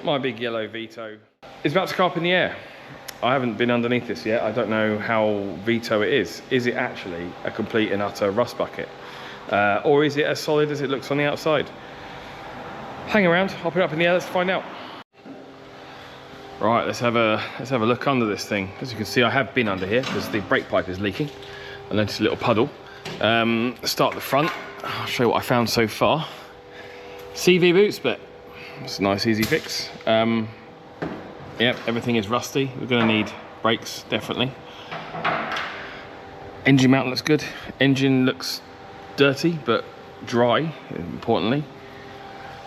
my big yellow Vito is about to go up in the air. I haven't been underneath this yet. I don't know how Vito it is. Is it actually a complete and utter rust bucket? Or is it as solid as it looks on the outside? Hang around, I'll put it up in the air, let's find out. Right, let's have a look under this thing. As you can see, I have been under here because the brake pipe is leaking. I noticed a little puddle. Start at the front. I'll show you what I found so far. CV boots, but it's a nice easy fix. Yep, everything is rusty. We're gonna need brakes, definitely. Engine mount looks good. Engine looks dirty, but dry, importantly.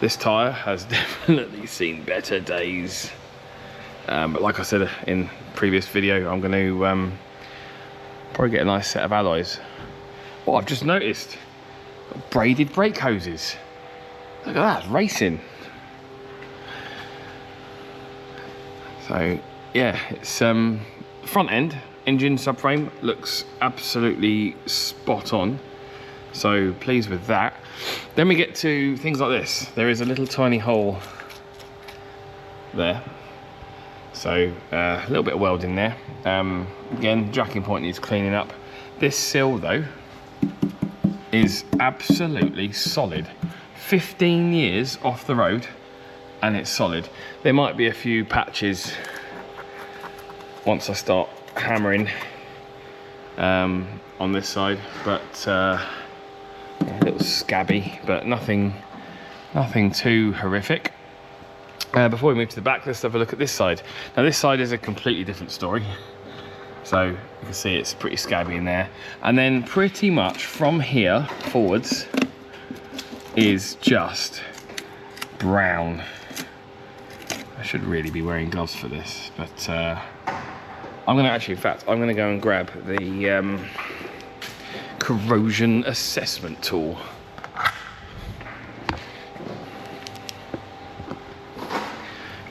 This tyre has definitely seen better days. But like I said in previous video, I'm gonna probably get a nice set of alloys. Oh, I've just noticed, braided brake hoses. Look at that, it's racing. So yeah, it's front end, engine subframe looks absolutely spot on. So pleased with that. Then we get to things like this. There is a little tiny hole there. So a little bit of welding there. Again, jacking point needs cleaning up. This sill though is absolutely solid. 15 years off the road and it's solid. There might be a few patches once I start hammering on this side, but a little scabby, but nothing too horrific. Before we move to the back, let's have a look at this side. Now this side is a completely different story. So you can see it's pretty scabby in there. And then pretty much from here forwards is just brown. I should really be wearing gloves for this, but I'm gonna actually, in fact, I'm gonna go and grab the corrosion assessment tool.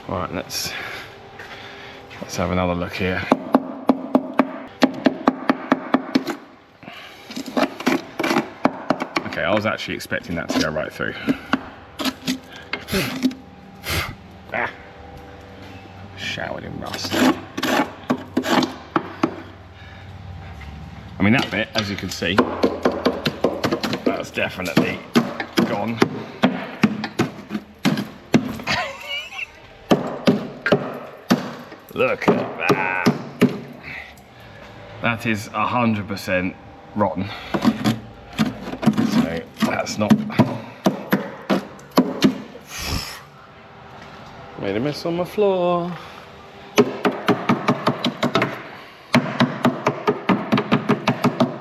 All right, let's have another look here. Okay, I was actually expecting that to go right through. Ah, showered in rust. I mean, that bit, as you can see, that's definitely gone. Look at that. That is 100% rotten. So that's not... Made a mess on my floor.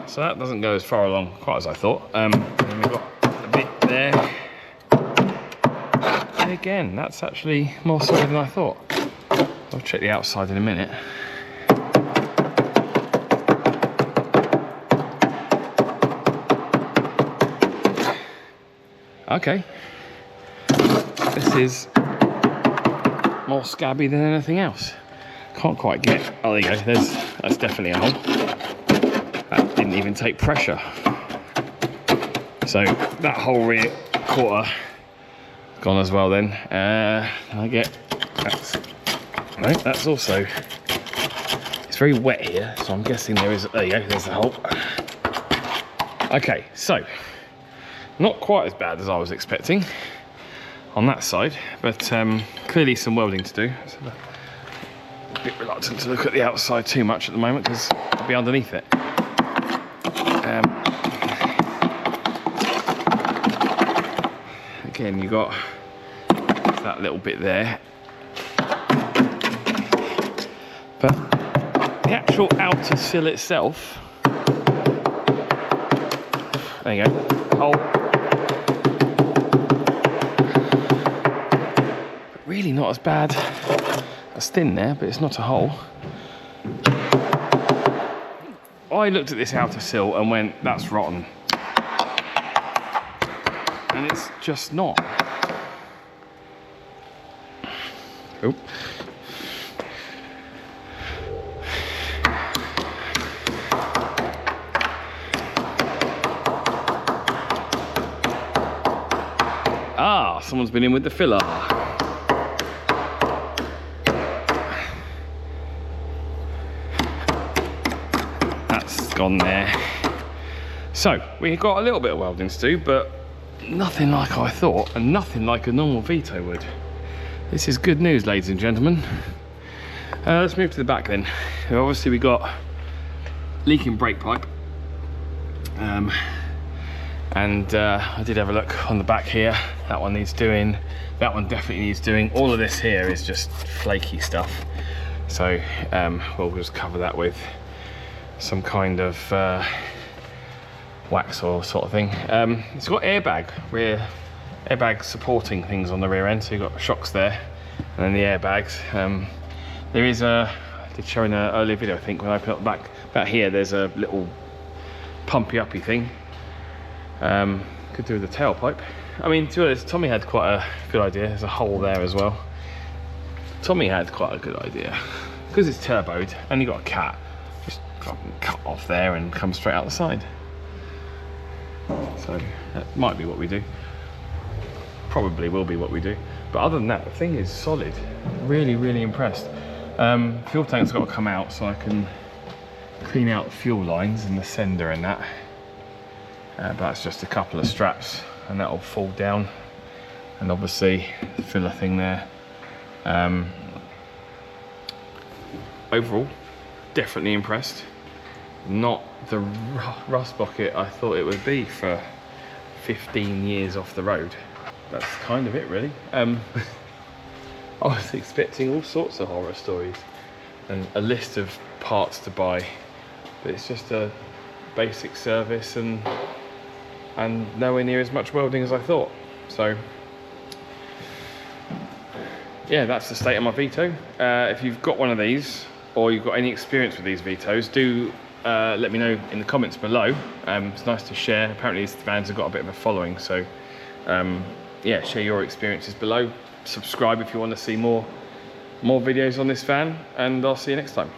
So that doesn't go as far along quite as I thought. And then we've got a bit there. And again, that's actually more solid than I thought. I'll check the outside in a minute. Okay. This is more scabby than anything else. Can't quite get, oh there you go, that's definitely a hole. That didn't even take pressure. So that whole rear quarter gone as well then. I get, no, that's also, it's very wet here, so I'm guessing there is, there you go, there's the hole. Okay, so, not quite as bad as I was expecting on that side, but clearly some welding to do. So a bit reluctant to look at the outside too much at the moment because I'll be underneath it. Again, you got that little bit there. But the actual outer sill itself, there you go, hole. Really not as bad. It's thin there, but it's not a hole. I looked at this outer sill and went, that's rotten. And it's just not. Oh. Ah, someone's been in with the filler. gone there. So we got a little bit of welding to do, but nothing like I thought, and nothing like a normal Vito would. This is good news, ladies and gentlemen. Let's move to the back then. Obviously we got leaking brake pipe. I did have a look on the back here. That one needs doing. That one definitely needs doing. All of this here is just flaky stuff. So we'll just cover that with some kind of wax or sort of thing. It's got rear airbag supporting things on the rear end. So you've got shocks there, and then the airbags. There is I did show in an earlier video, I think, when I put it back here. There's a little pumpy uppy thing. Could do with the tailpipe. I mean, to be honest, Tommy had quite a good idea. There's a hole there as well. Tommy had quite a good idea. Because it's turboed and you got a cat, just fucking cut off there and come straight out the side. So that might be what we do. Probably will be what we do. But other than that, the thing is solid. Really, really impressed. Fuel tank's got to come out so I can clean out the fuel lines and the sender and that. But that's just a couple of straps and that'll fall down, and obviously the filler thing there. Overall, definitely impressed. Not the rust bucket I thought it would be for 15 years off the road. That's kind of it, really. I was expecting all sorts of horror stories and a list of parts to buy, but it's just a basic service and nowhere near as much welding as I thought. So yeah, that's the state of my Vito. If you've got one of these or you've got any experience with these Vitos, do let me know in the comments below. It's nice to share. Apparently these vans have got a bit of a following, so yeah, share your experiences below. Subscribe if you want to see more videos on this van, and I'll see you next time.